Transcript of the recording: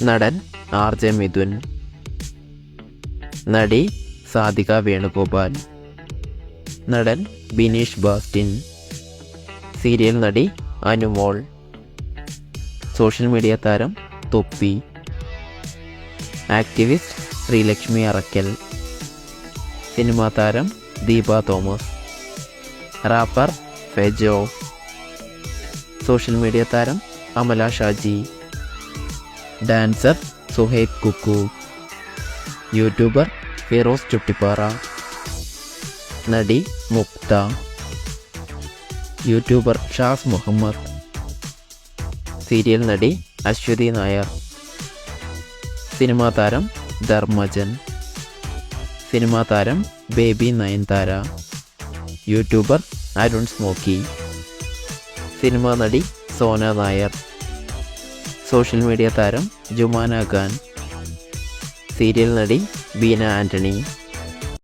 നടൻ RJ മിഥുൻ, നടി സാധിക വേണുഗോപാൽ, നടൻ ബിനീഷ് ബാസ്റ്റിൻ, സീരിയൽ നടി അനുമോൾ, സോഷ്യൽ മീഡിയ താരം തൊപ്പി, ആക്ടിവിസ്റ്റ് ശ്രീലക്ഷ്മി അറക്കൽ, സിനിമാ താരം Deepa Thomas, rapper Fejo, social media താരം അമല ഷാജി, ഡാൻസർ സുഹൈബ് കുക്കു, യൂട്യൂബർ ഫിറോസ് ചുട്ടിപ്പാറ, നടി മുക്ത, യൂട്യൂബർ ഷാസ് മുഹമ്മദ്, സീരിയൽ നടി അശ്വതി നായർ, സിനിമാ താരം ധർമ്മജൻ, സിനിമാ താരം Baby Nayanthara, YouTuber Arun Smokey, cinema നടി സോന നായർ, സോഷ്യൽ മീഡിയ താരം ജുമാന ഖാൻ, സീരിയൽ നടി ബീന ആൻ്റണി.